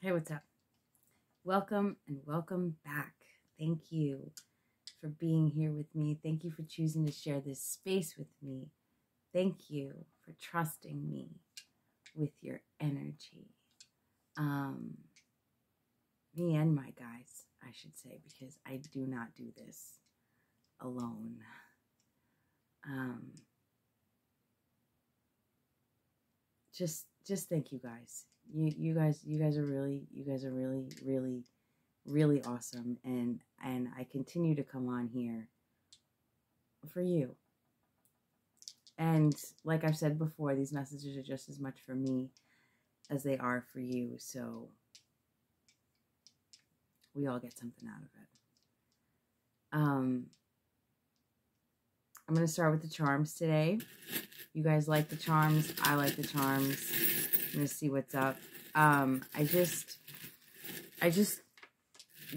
Hey, what's up? Welcome and welcome back. Thank you for being here with me. Thank you for choosing to share this space with me. Thank you for trusting me with your energy. Me and my guys, I should say, because I do not do this alone. Just thank you guys. You guys are really awesome, and I continue to come on here for you. And like I've said before, these messages are just as much for me as they are for you, so we all get something out of it. I'm going to start with the charms today. You guys like the charms. I like the charms. I'm going to see what's up. I just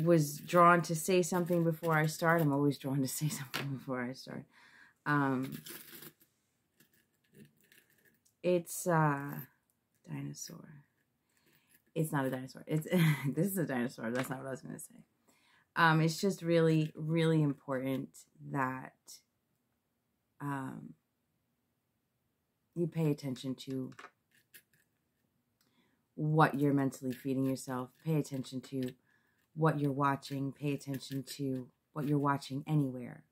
was drawn to say something before I start. I'm always drawn to say something before I start. It's dinosaur. It's not a dinosaur. It's this is a dinosaur. That's not what I was going to say. It's just really important that you pay attention to what you're mentally feeding yourself. Pay attention to what you're watching. Pay attention to what you're watching anywhere.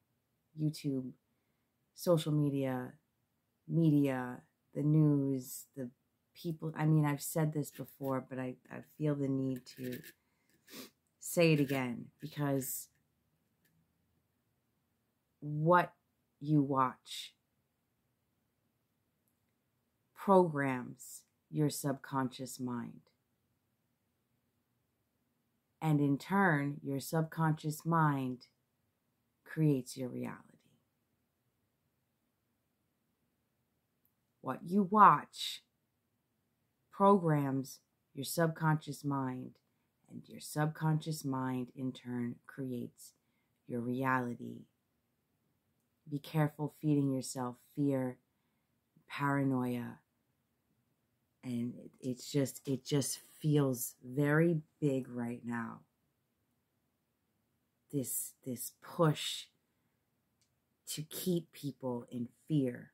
YouTube, social media, the news, the people. I mean, I've said this before, but I feel the need to say it again, because what you watch programs your subconscious mind. And in turn, your subconscious mind creates your reality. What you watch programs your subconscious mind, and your subconscious mind in turn creates your reality. Be careful feeding yourself fear, paranoia, and it just feels very big right now. This push to keep people in fear.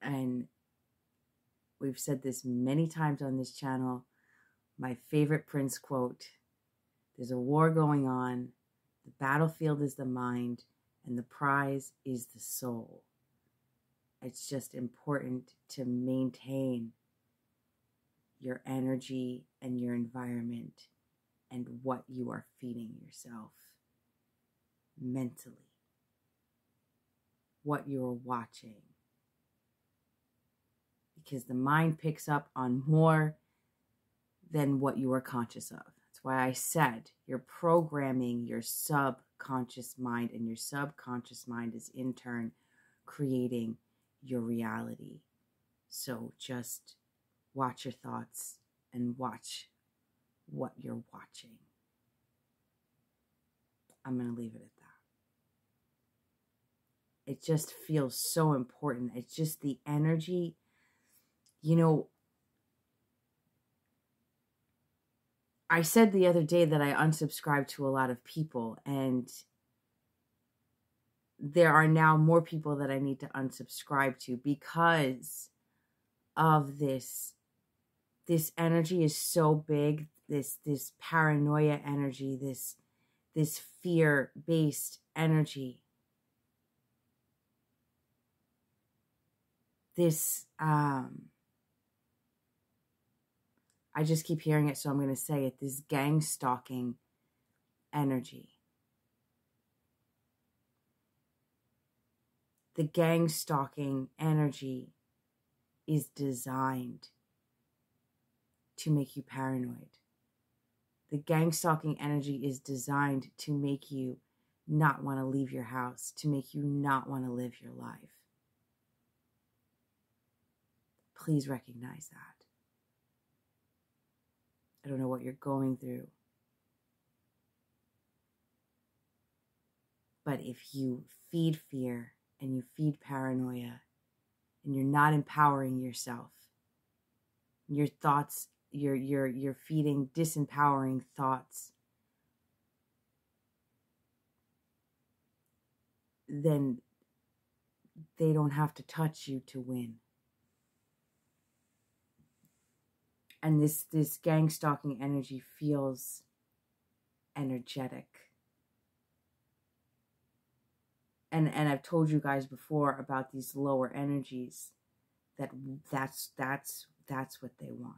And we've said this many times on this channel. My favorite Prince quote: there's a war going on. The battlefield is the mind, and the prize is the soul. It's just important to maintain your energy and your environment and what you are feeding yourself mentally, what you're watching. Because the mind picks up on more than what you are conscious of. That's why I said you're programming your subconscious mind, and your subconscious mind is in turn creating your reality. So just watch your thoughts and watch what you're watching. I'm going to leave it at that. It just feels so important. It's just the energy. You know, I said the other day that I unsubscribed to a lot of people, and there are now more people that I need to unsubscribe to because of this. This energy is so big, this paranoia energy, this fear-based energy. This I just keep hearing it, so I'm going to say it. This gang stalking energy. The gang stalking energy is designed to make you paranoid. The gang stalking energy is designed to make you not want to leave your house, to make you not want to live your life. Please recognize that. I don't know what you're going through. But if you feed fear and you feed paranoia and you're not empowering yourself, your thoughts, you're feeding disempowering thoughts, then they don't have to touch you to win. And this gang stalking energy feels energetic. And I've told you guys before about these lower energies, that's what they want.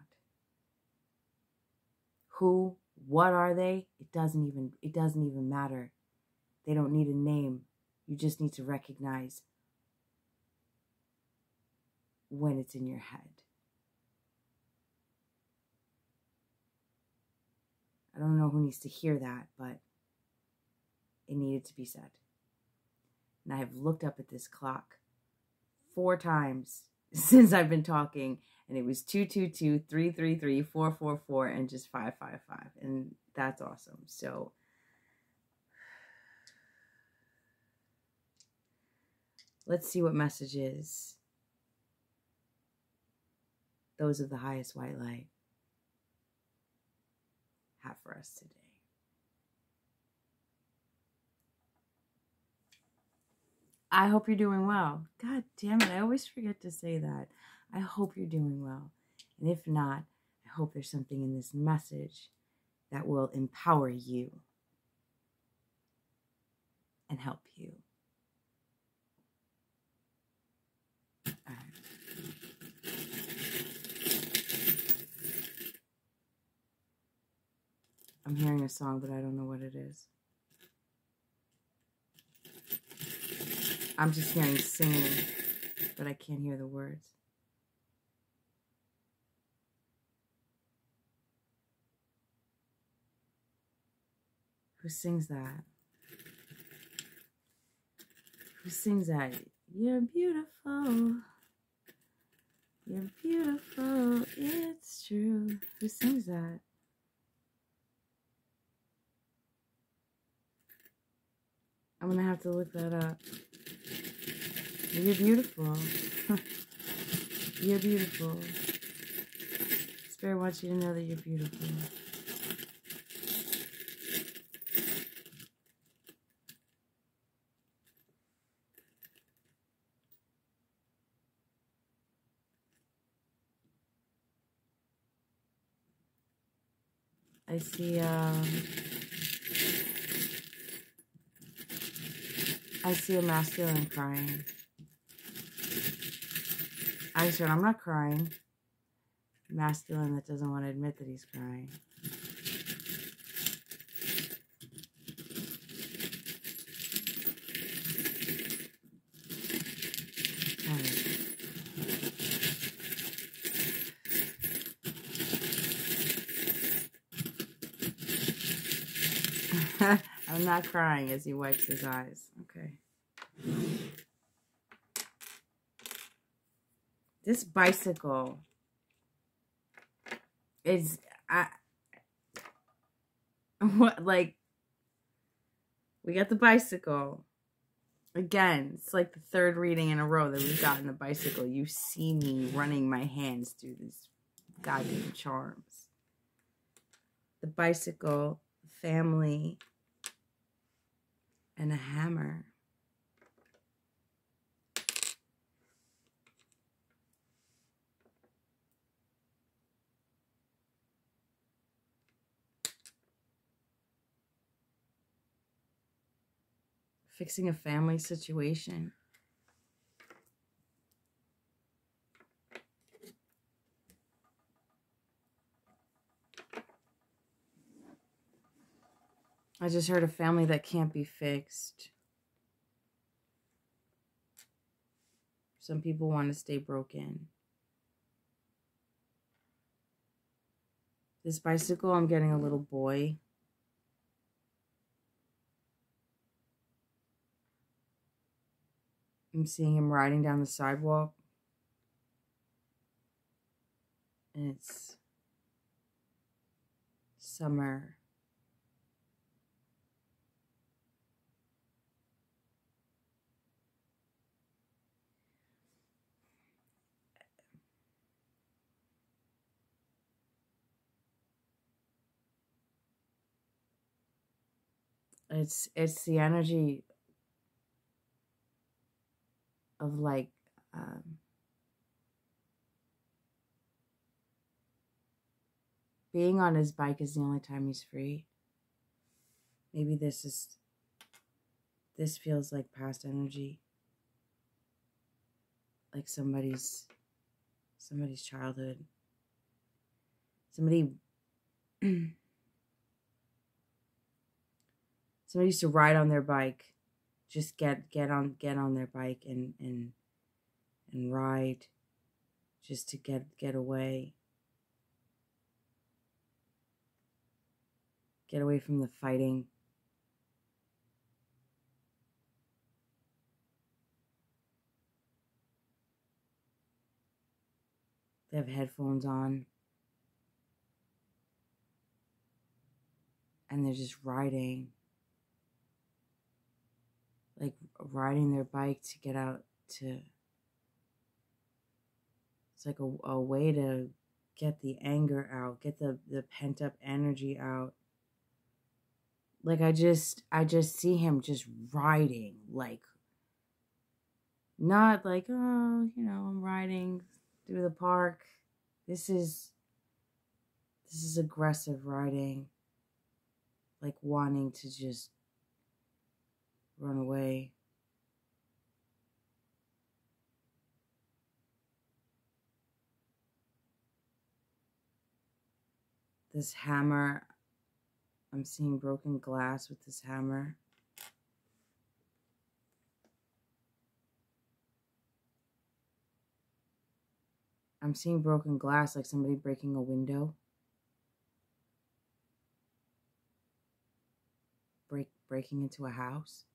Who, what are they? It doesn't even matter. They don't need a name. You just need to recognize when it's in your head. I don't know who needs to hear that, but it needed to be said. And I have looked up at this clock 4 times since I've been talking, and it was 222, 333, 444, and just 555. And that's awesome. So let's see what messages those of the highest white light have for us today. I hope you're doing well. God damn it, I always forget to say that. I hope you're doing well. And if not, I hope there's something in this message that will empower you and help you. All right. I'm hearing a song, but I don't know what it is. I'm just hearing singing, but I can't hear the words. Who sings that? Who sings that? You're beautiful. You're beautiful. It's true. Who sings that? I'm going to have to look that up. You're beautiful. You're beautiful. Spirit wants you to know that you're beautiful. I see a masculine crying. I said, I'm not crying. Masculine that doesn't want to admit that he's crying. I'm not crying as he wipes his eyes. Okay. This bicycle is, we got the bicycle. Again, it's like the 3rd reading in a row that we've gotten the bicycle. You see me running my hands through these goddamn charms. The bicycle, family, and a hammer. Fixing a family situation. I just heard a family that can't be fixed. Some people want to stay broken. This bicycle, I'm getting a little boy. I'm seeing him riding down the sidewalk. And it's summer. It's the energy of like being on his bike is the only time he's free. Maybe this feels like past energy, like somebody's childhood. Somebody used to ride on their bike, just get on their bike and ride, just to get away from the fighting. They have headphones on and they're just riding, like riding their bike to get out to. It's like a way to get the anger out, get the pent up energy out. Like I just see him just riding, like not like, oh, I'm riding through the park. This is aggressive riding, like wanting to just run away. This hammer, I'm seeing broken glass with this hammer. I'm seeing broken glass, like somebody breaking a window. Breaking into a house.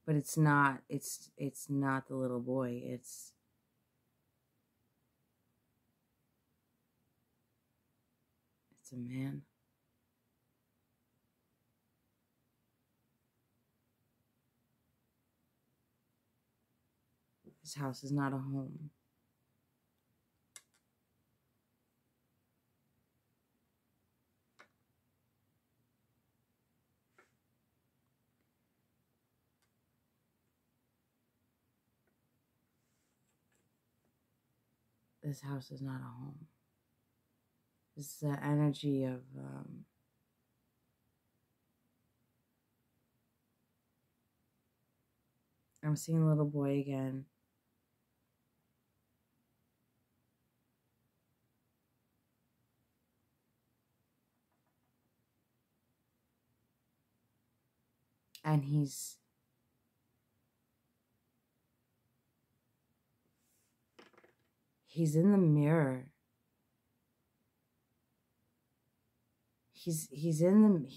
But it's not the little boy. It's a man. This house is not a home. This house is not a home. This is the energy of I'm seeing a little boy again. And he's in the mirror. He's in the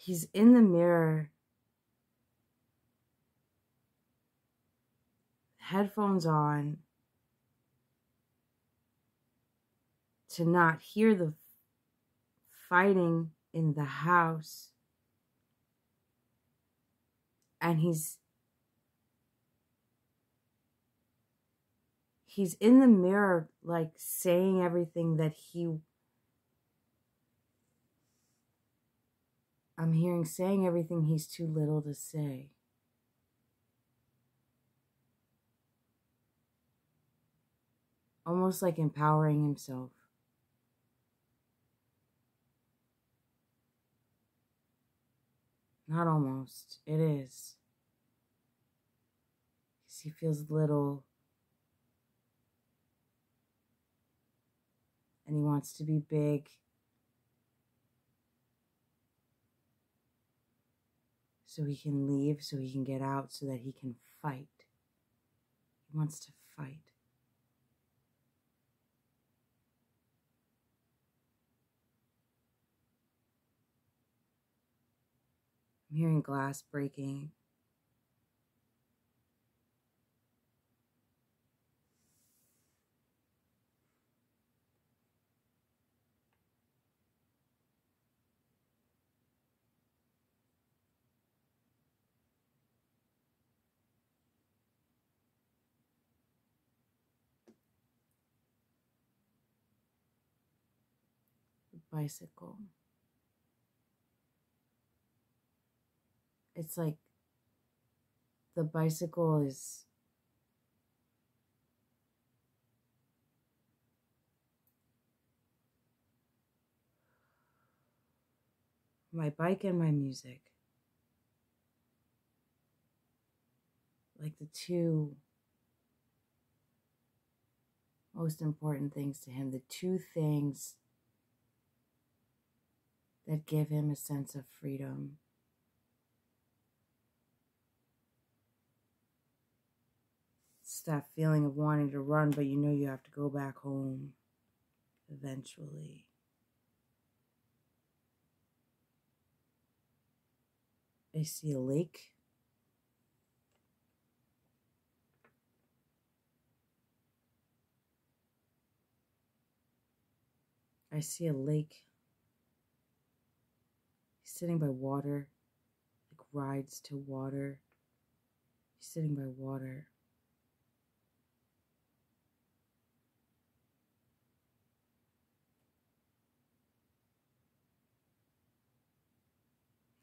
he's in the mirror, headphones on, to not hear the fighting in the house. And he's in the mirror, like saying everything that I'm hearing, saying everything he's too little to say. Almost like empowering himself. Not almost. It is. Because he feels little. And he wants to be big. So he can leave, so he can get out, so that he can fight. He wants to fight. I'm hearing glass breaking. bicycle. It's like the bicycle is my bike and my music. Like the two most important things to him, the two things that give him a sense of freedom. It's that feeling of wanting to run, but you know you have to go back home eventually. I see a lake. I see a lake. He's sitting by water, like rides to water. He's sitting by water.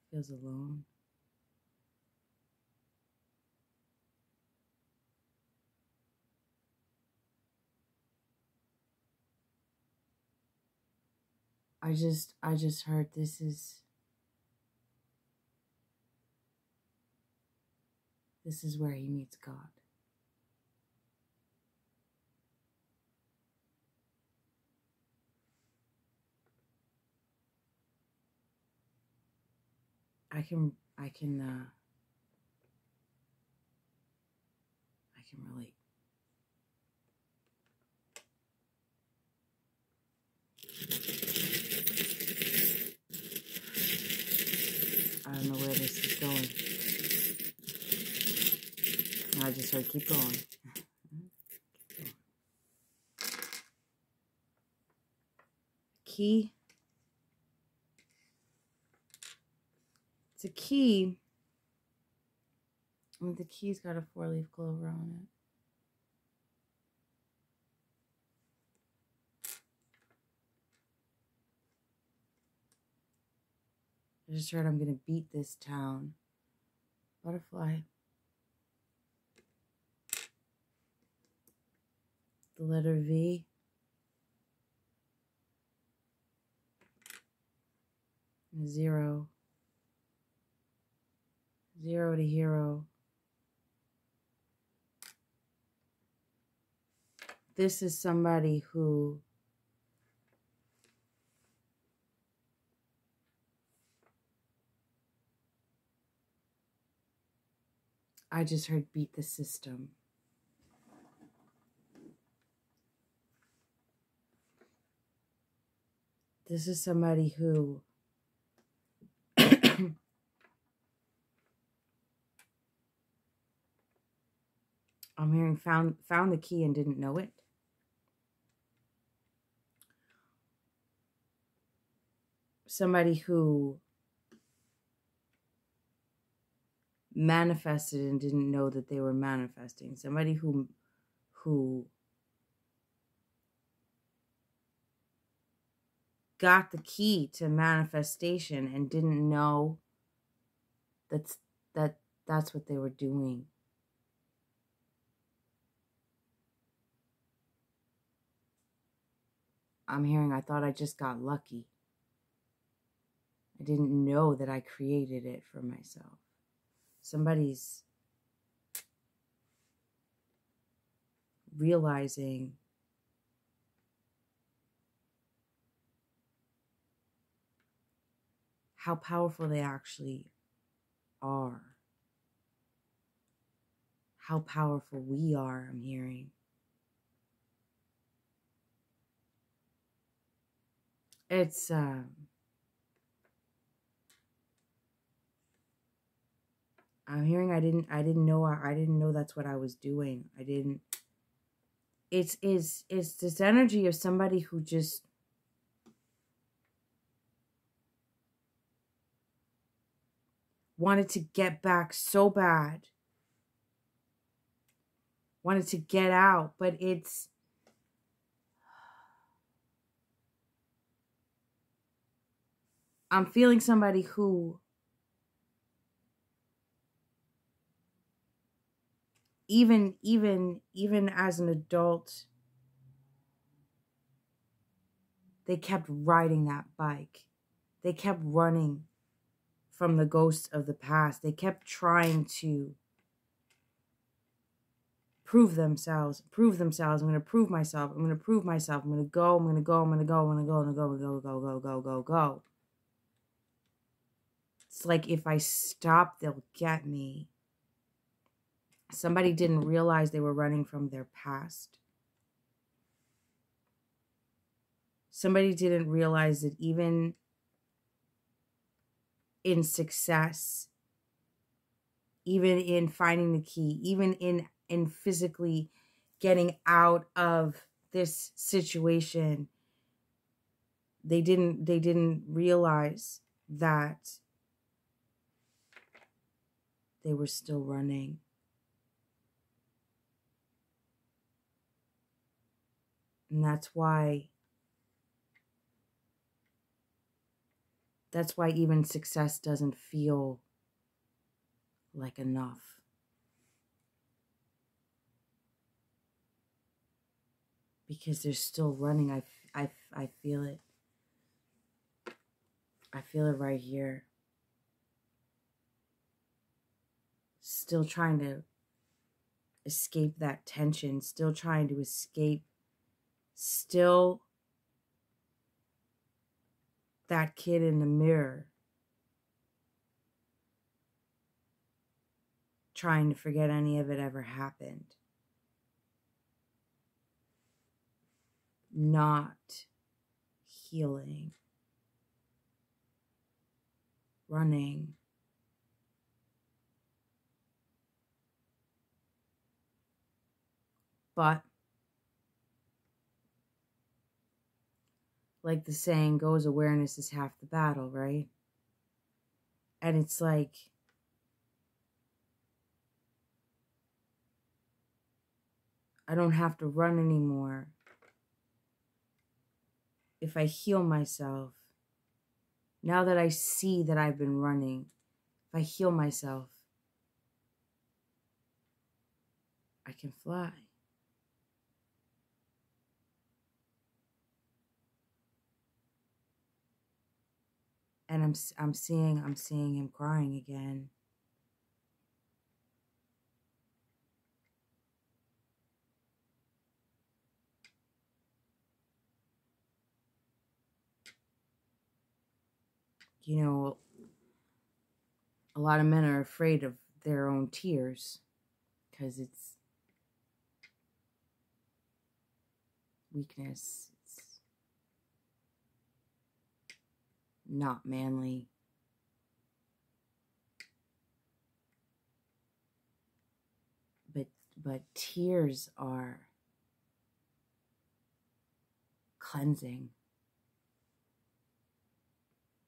He feels alone. I just heard this is where he meets God. I can relate. I don't know where this is going. I just heard keep going. Key. It's a key. And the key's got a 4-leaf clover on it. I just heard I'm going to beat this town. Butterfly. The letter V. And 0. 0 to hero. This is somebody who I just heard beat the system. This is somebody who I'm hearing found the key and didn't know it. Somebody who manifested and didn't know that they were manifesting. Somebody who got the key to manifestation and didn't know that's what they were doing. I'm hearing I thought I just got lucky. I didn't know that I created it for myself. Somebody's realizing how powerful they actually are. How powerful we are, I'm hearing. It's I'm hearing I didn't know that's what I was doing. It's this energy of somebody who just wanted to get back so bad. Wanted to get out, but it's I'm feeling somebody who even as an adult, they kept riding that bike. They kept running from the ghosts of the past. They kept trying to prove themselves. I'm going to prove myself. I'm going to prove myself. I'm going to go. I'm going to go. I'm going to go. I'm going to go. I'm going to go. Go. It's like if I stop, they'll get me. Somebody didn't realize they were running from their past. Somebody didn't realize that even in success, even in finding the key, even in physically getting out of this situation, they didn't realize that they were still running. And that's why even success doesn't feel like enough. Because they're still running. I feel it. I feel it right here. Still trying to escape that tension. Still trying to escape. Still that kid in the mirror. Trying to forget any of it ever happened. Not healing. Running. But like the saying goes, awareness is half the battle, right? And it's like, I don't have to run anymore. If I heal myself, now that I see that I've been running, if I heal myself, I can fly. And I'm seeing him crying again. You know, a lot of men are afraid of their own tears because it's weakness. It's not manly. But tears are cleansing.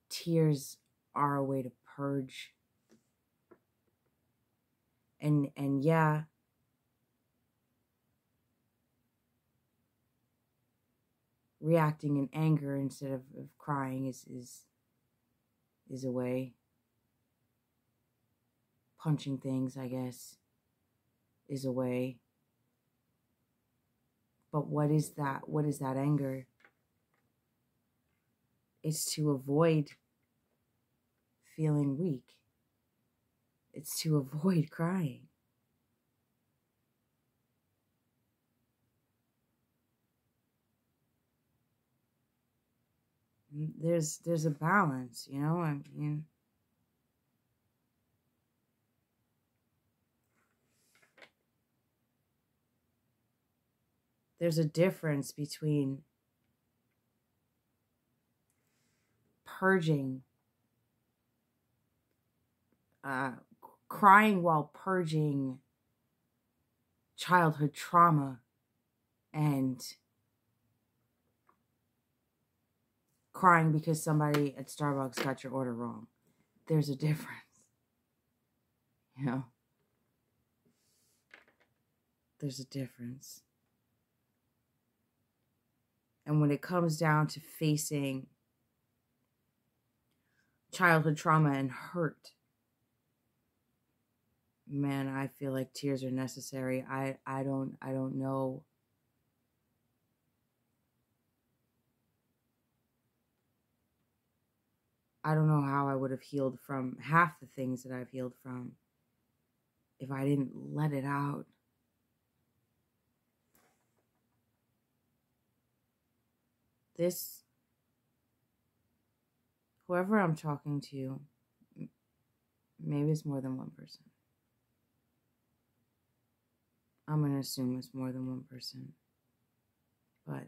Tears are a way to purge. And yeah, reacting in anger instead of crying is a way. Punching things, I guess, is a way. But what is that? What is that anger? It's to avoid feeling weak. It's to avoid crying. There's a balance, you know? I mean, there's a difference between purging, crying while purging childhood trauma and crying because somebody at Starbucks got your order wrong. There's a difference, you know? There's a difference. And when it comes down to facing childhood trauma and hurt. Man, I feel like tears are necessary. I don't know. I don't know how I would have healed from half the things that I've healed from if I didn't let it out. Whoever I'm talking to, maybe it's more than one person. I'm going to assume it's more than one person. But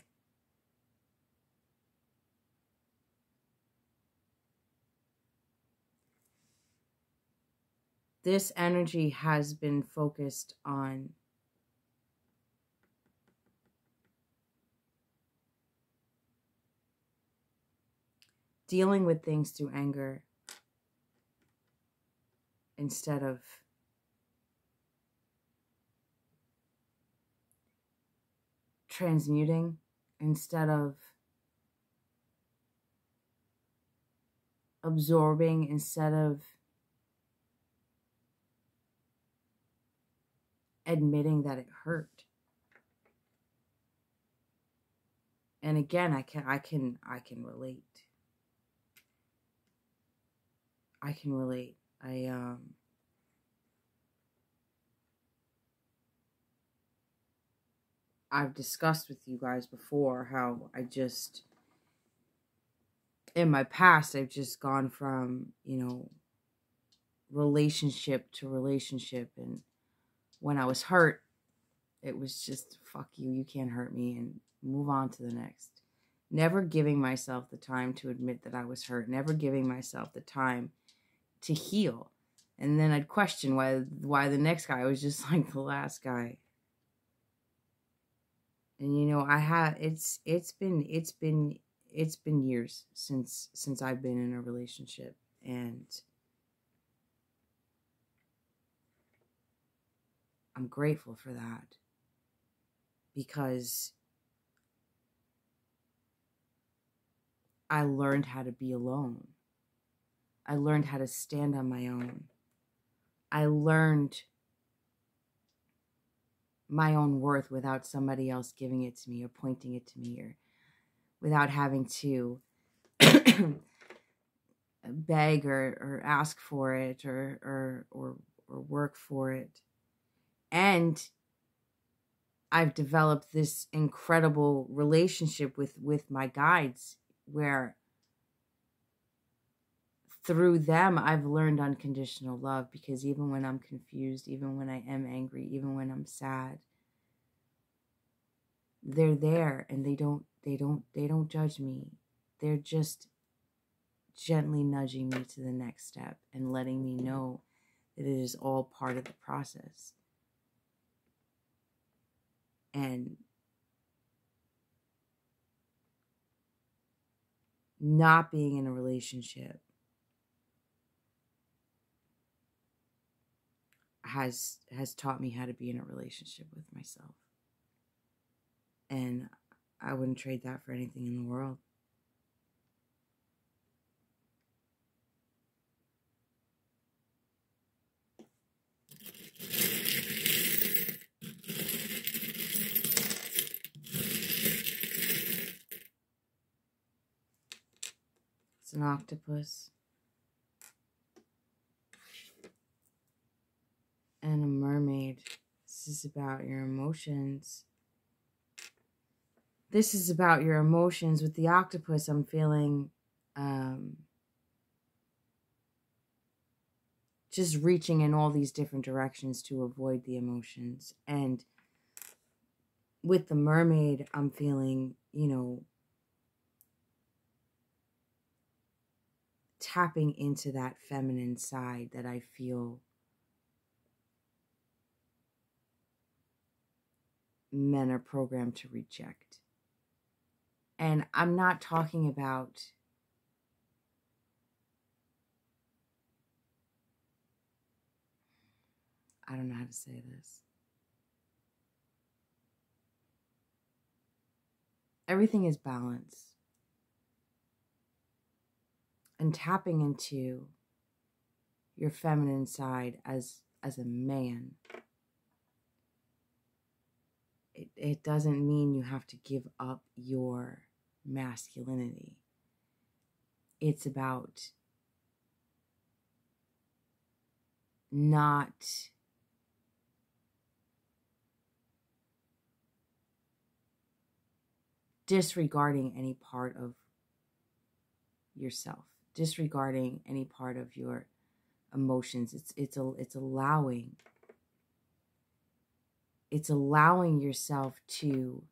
this energy has been focused on dealing with things through anger instead of transmuting, instead of absorbing, instead of admitting that it hurt. And again, I can relate. I can relate. I've discussed with you guys before how in my past, I've just gone from, relationship to relationship. And when I was hurt, it was just, fuck you, you can't hurt me, and move on to the next. Never giving myself the time to admit that I was hurt. Never giving myself the time to heal. And then I'd question why the next guy was just like the last guy. And it's been years since I've been in a relationship, and I'm grateful for that, because I learned how to be alone. I learned how to stand on my own. I learned my own worth without somebody else giving it to me or pointing it to me, or without having to beg or ask for it or work for it. And I've developed this incredible relationship with my guides, where through them I've learned unconditional love, because even when I'm confused, even when I am angry, even when I'm sad, they're there, and they don't judge me. They're just gently nudging me to the next step and letting me know that it is all part of the process. And not being in a relationship has taught me how to be in a relationship with myself. And I wouldn't trade that for anything in the world. It's an octopus and a mermaid. This is about your emotions. This is about your emotions. With the octopus, I'm feeling just reaching in all these different directions to avoid the emotions. And with the mermaid, I'm feeling, tapping into that feminine side that I feel men are programmed to reject. And I'm not talking about I don't know how to say this. Everything is balance. and tapping into your feminine side as a man. It doesn't mean you have to give up your masculinity. It's about not disregarding any part of yourself, disregarding any part of your emotions. It's allowing yourself to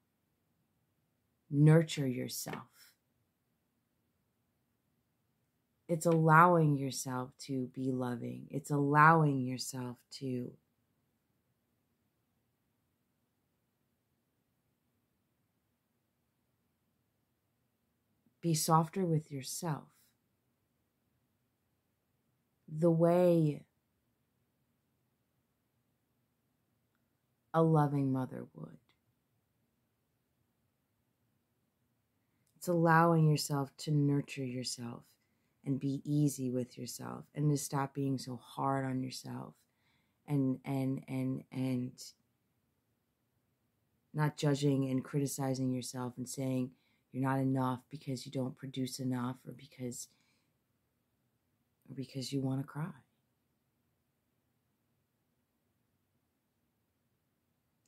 nurture yourself. It's allowing yourself to be loving. It's allowing yourself to be softer with yourself. The way a loving mother would. It's allowing yourself to nurture yourself and be easy with yourself and to stop being so hard on yourself and not judging and criticizing yourself and saying you're not enough because you don't produce enough or because you want to cry.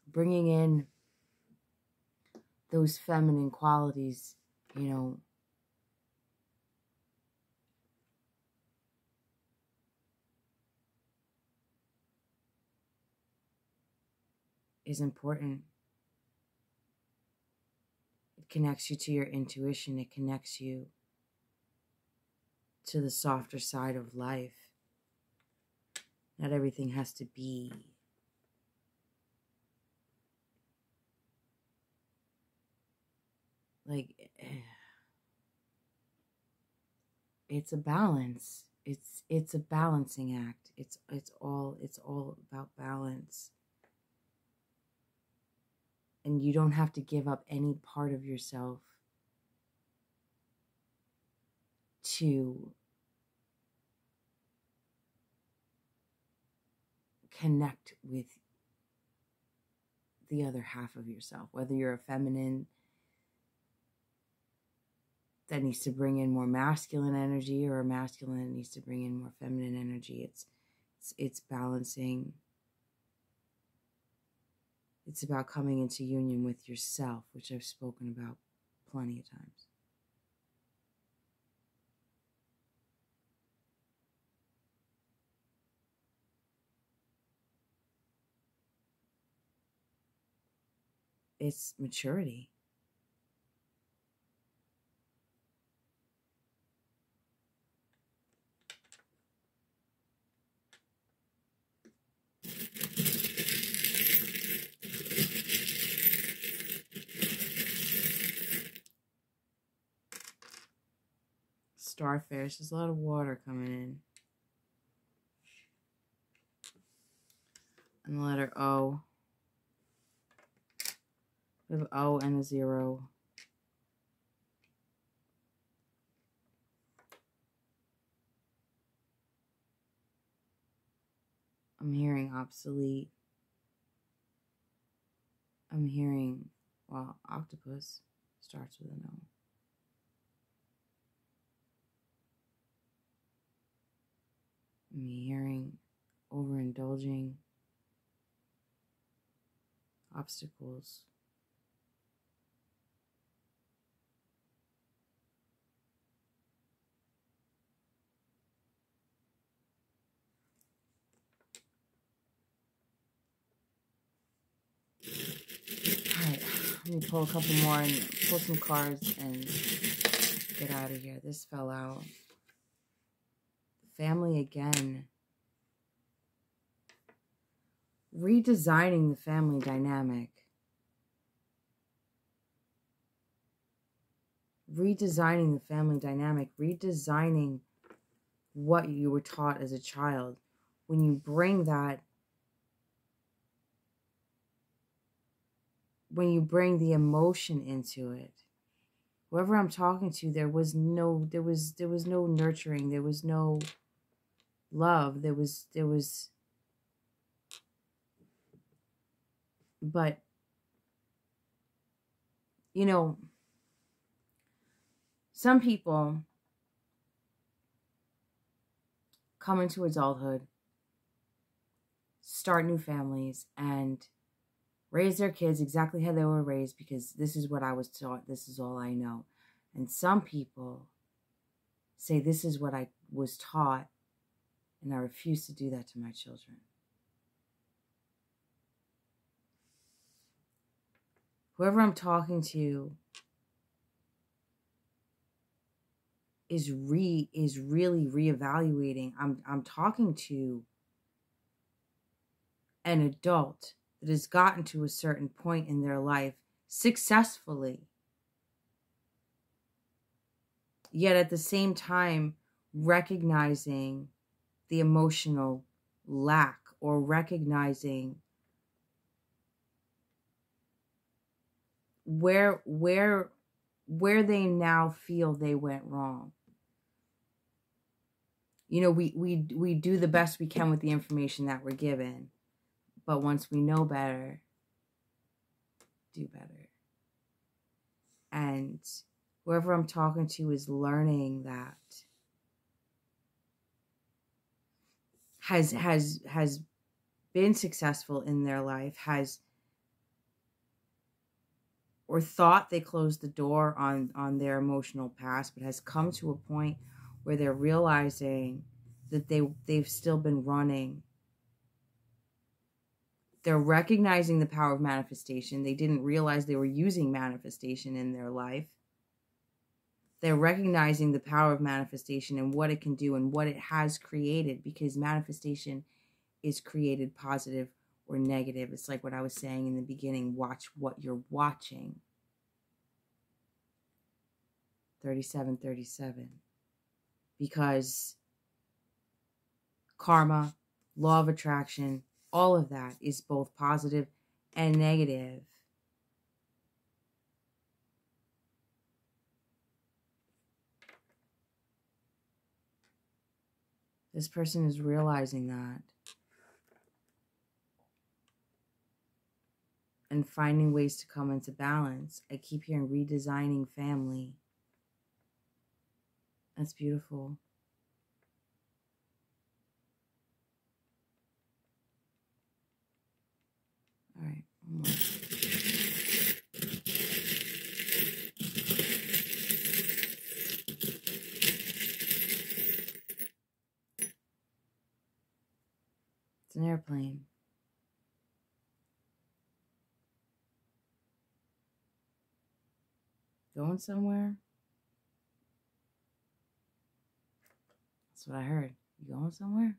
Bringing in those feminine qualities, is important. It connects you to your intuition. It connects you to the softer side of life. Not everything has to be like, it's a balance. It's a balancing act. It's all about balance. And you don't have to give up any part of yourself to connect with the other half of yourself. Whether you're a feminine that needs to bring in more masculine energy or a masculine that needs to bring in more feminine energy, it's balancing. It's about coming into union with yourself, which I've spoken about plenty of times. It's maturity. Starfish, there's a lot of water coming in. And the letter O. We have O and a 0. I'm hearing obsolete. I'm hearing, well, octopus starts with an O. I'm hearing overindulging, obstacles. Alright, let me pull a couple more and pull some cards and get out of here. This fell out. Family again. Redesigning the family dynamic. Redesigning the family dynamic. Redesigning what you were taught as a child. When you bring that, when you bring the emotion into it, whoever I'm talking to, there was no nurturing, there was no love, but, you know, some people come into adulthood, start new families, and raise their kids exactly how they were raised because this is what I was taught, this is all I know. And some people say this is what I was taught, and I refuse to do that to my children. Whoever I'm talking to is really reevaluating. I'm talking to an adult that has gotten to a certain point in their life successfully, yet at the same time recognizing the emotional lack, or recognizing where they now feel they went wrong. You know, we do the best we can with the information that we're given, but once we know better, do better. And whoever I'm talking to is learning that, has been successful in their life, or thought they closed the door on their emotional past, but has come to a point where they're realizing that they've still been running. They're recognizing the power of manifestation. They didn't realize they were using manifestation in their life. They're recognizing the power of manifestation and what it can do and what it has created, because manifestation is created positive or negative. It's like what I was saying in the beginning. Watch what you're watching. 3737. Because karma, law of attraction, all of that is both positive and negative. This person is realizing that and finding ways to come into balance. I keep hearing redesigning family. That's beautiful. All right. One more. It's an airplane. Going somewhere? That's what I heard. You going somewhere?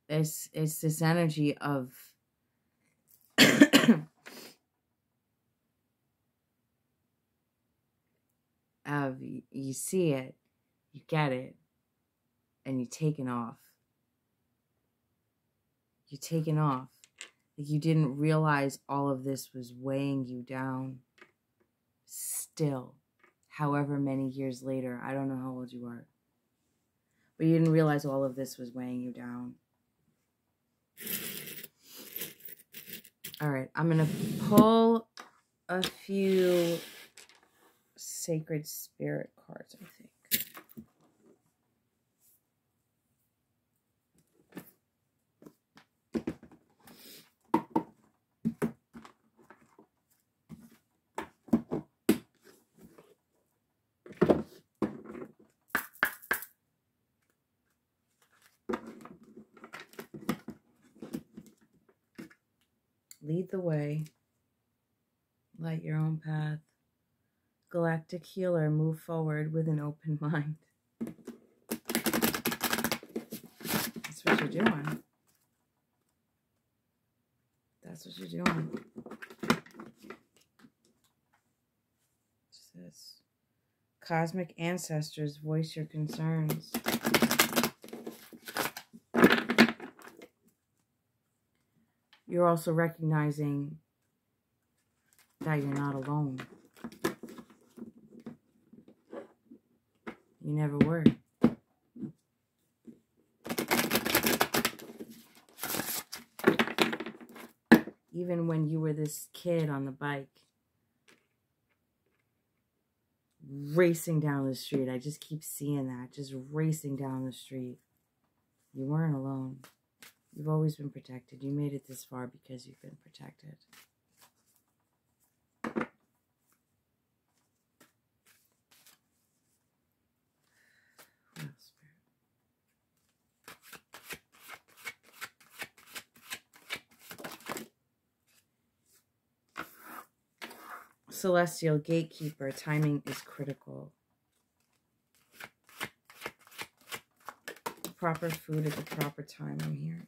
It's this energy of you see it, you get it, and you're taking off. You're taking off. Like you didn't realize all of this was weighing you down. Still, however many years later, I don't know how old you are, but you didn't realize all of this was weighing you down. All right, I'm going to pull a few sacred spirit cards, I think. Lead the way. Light your own path. Galactic healer, move forward with an open mind. That's what you're doing. That's what you're doing. What's this? Cosmic ancestors, voice your concerns. you're also recognizing that you're not alone. You never were. Even when you were this kid on the bike, racing down the street. I just keep seeing that. Just racing down the street. You weren't alone. You've always been protected. You made it this far because you've been protected. What else, Spirit? Celestial gatekeeper, timing is critical. Proper food at the proper time, I'm here.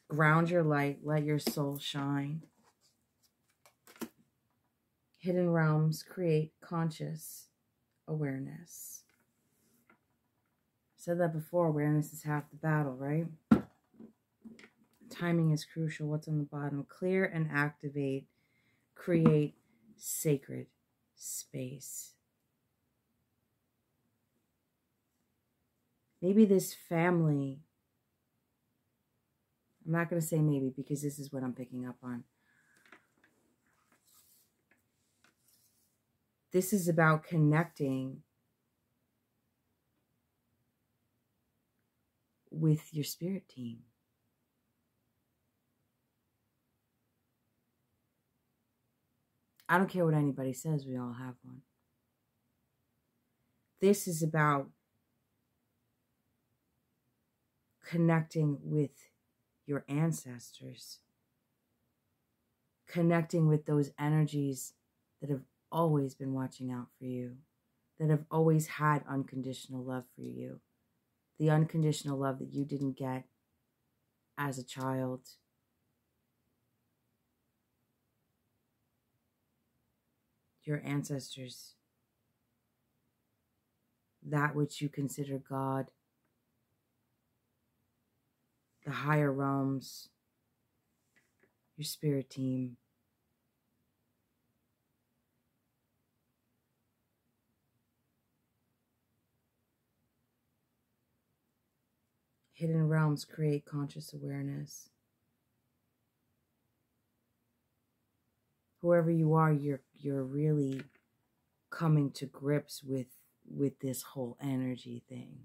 Ground your light, let your soul shine. Hidden realms create conscious awareness. I said that before, awareness is half the battle, right? Timing is crucial. What's on the bottom? Clear and activate. Create sacred space. Maybe this family, I'm not going to say maybe because this is what I'm picking up on. This is about connecting with your spirit team. I don't care what anybody says, we all have one. This is about connecting with your ancestors. Connecting with those energies that have always been watching out for you. That have always had unconditional love for you. The unconditional love that you didn't get as a child. Your ancestors. That which you consider God. The higher realms. Your spirit team. Hidden realms create conscious awareness. Whoever you are, you're really coming to grips with this whole energy thing.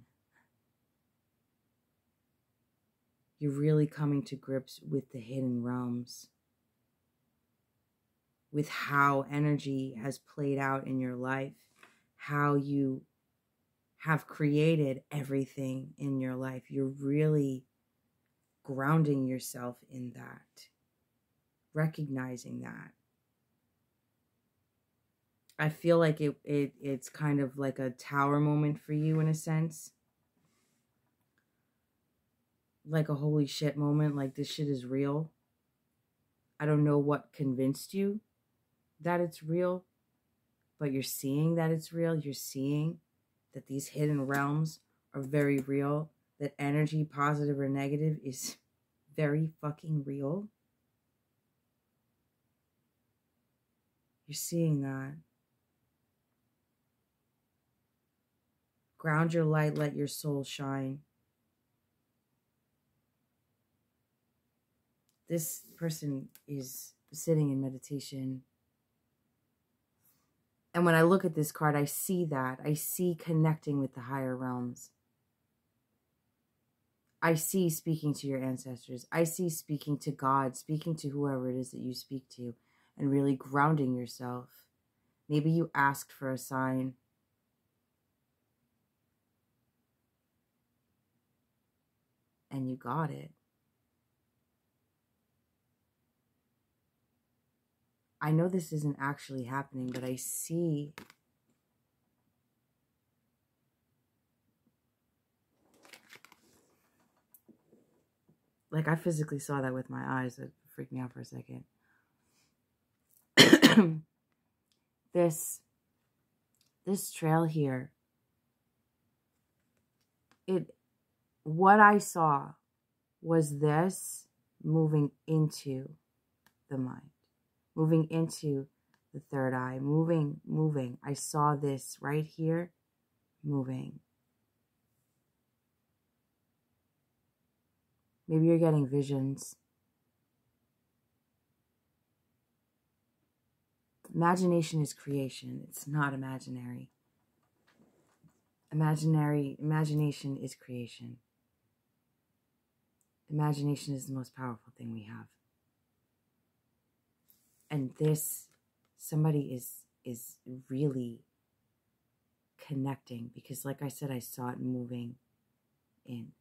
You're really coming to grips with the hidden realms. With how energy has played out in your life. How you have created everything in your life. You're really grounding yourself in that. Recognizing that. I feel like it's kind of like a tower moment for you in a sense. Like a holy shit moment, like this shit is real. I don't know what convinced you that it's real, but you're seeing that it's real. You're seeing that these hidden realms are very real, that energy, positive or negative, is very fucking real. You're seeing that. Ground your light, let your soul shine. This person is sitting in meditation. And when I look at this card, I see that. I see connecting with the higher realms. I see speaking to your ancestors. I see speaking to God, speaking to whoever it is that you speak to, and really grounding yourself. Maybe you asked for a sign. And you got it. I know this isn't actually happening, but I see like I physically saw that with my eyes. It freaked me out for a second. This trail here, what I saw was this moving into the mind, moving into the third eye, moving. I saw this right here, moving. Maybe you're getting visions. Imagination is creation. It's not imaginary. Imagination is creation. Imagination is the most powerful thing we have. And this, somebody is really connecting, because like I said, I saw it moving in.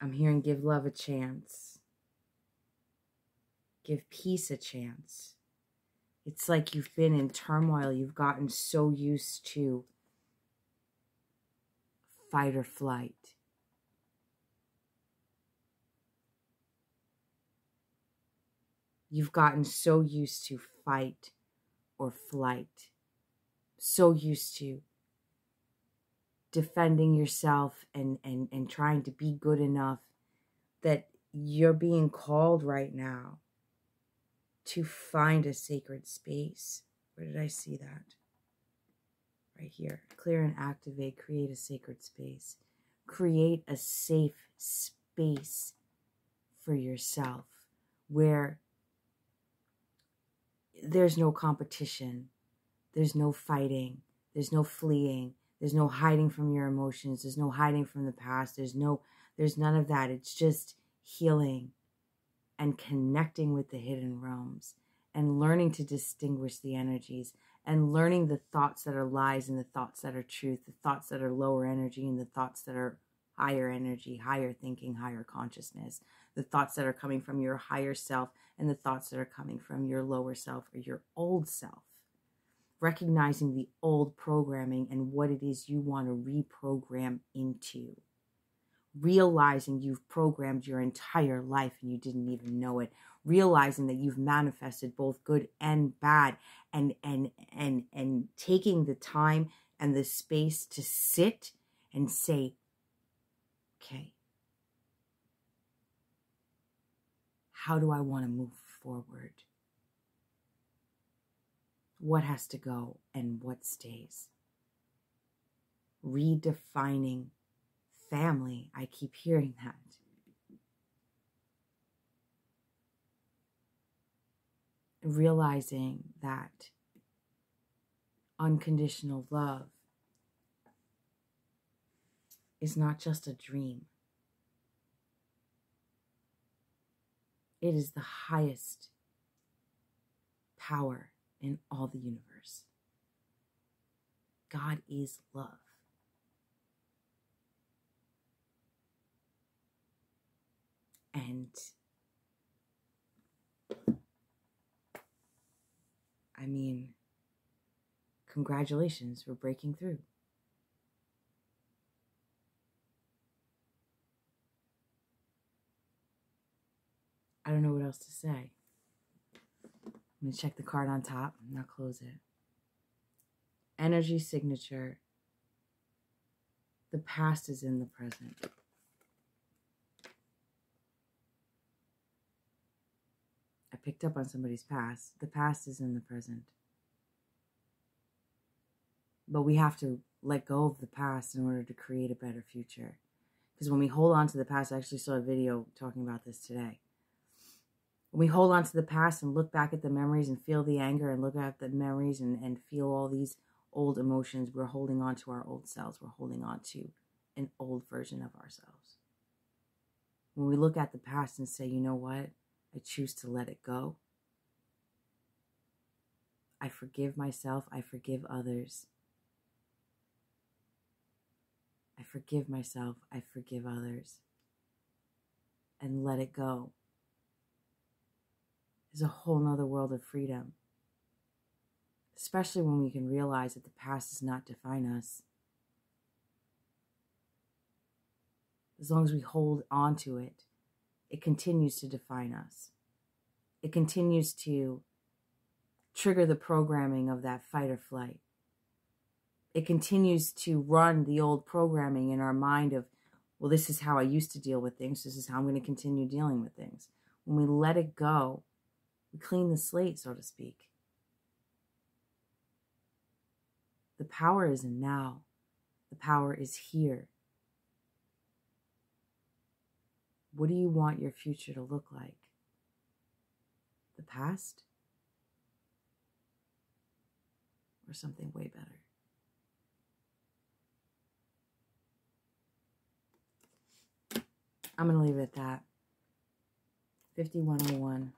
I'm hearing give love a chance. Give peace a chance. It's like you've been in turmoil. You've gotten so used to fight or flight. You've gotten so used to fight or flight. So used to defending yourself and trying to be good enough that you're being called right now to find a sacred space. Where did I see that? Right here. Clear and activate. Create a sacred space. Create a safe space for yourself where there's no competition. There's no fighting. There's no fleeing. There's no hiding from your emotions. There's no hiding from the past. There's none of that. It's just healing and connecting with the hidden realms and learning to distinguish the energies and learning the thoughts that are lies and the thoughts that are truth, the thoughts that are lower energy and the thoughts that are higher energy, higher thinking, higher consciousness, the thoughts that are coming from your higher self and the thoughts that are coming from your lower self or your old self. Recognizing the old programming and what it is you want to reprogram into. Realizing you've programmed your entire life and you didn't even know it. Realizing that you've manifested both good and bad, and taking the time and the space to sit and say, okay, how do I want to move forward? What has to go and what stays? Redefining family. I keep hearing that. Realizing that unconditional love is not just a dream. It is the highest power in all the universe. God is love. And I mean, congratulations for breaking through. I don't know what else to say. I'm going to check the card on top and I'll close it. Energy signature. The past is in the present. I picked up on somebody's past. The past is in the present. But we have to let go of the past in order to create a better future. Because when we hold on to the past, I actually saw a video talking about this today. When we hold on to the past and look back at the memories and feel the anger and look at the memories and feel all these old emotions, we're holding on to our old selves. We're holding on to an old version of ourselves. When we look at the past and say, you know what? I choose to let it go. I forgive myself. I forgive others. I forgive myself. I forgive others. And let it go. There's a whole nother world of freedom. Especially when we can realize that the past does not define us. As long as we hold on to it, it continues to define us. It continues to trigger the programming of that fight or flight. it continues to run the old programming in our mind of, well, this is how I used to deal with things. This is how I'm going to continue dealing with things. When we let it go, we clean the slate, so to speak. The power is now. The power is here. What do you want your future to look like? The past? Or something way better? I'm going to leave it at that. 5101.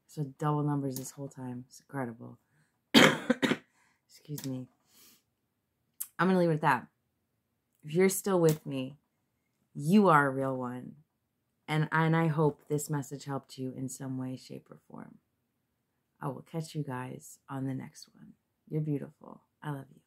So double numbers this whole time. It's incredible. Excuse me. I'm going to leave it at that. If you're still with me, you are a real one. And I hope this message helped you in some way, shape, or form. I will catch you guys on the next one. You're beautiful. I love you.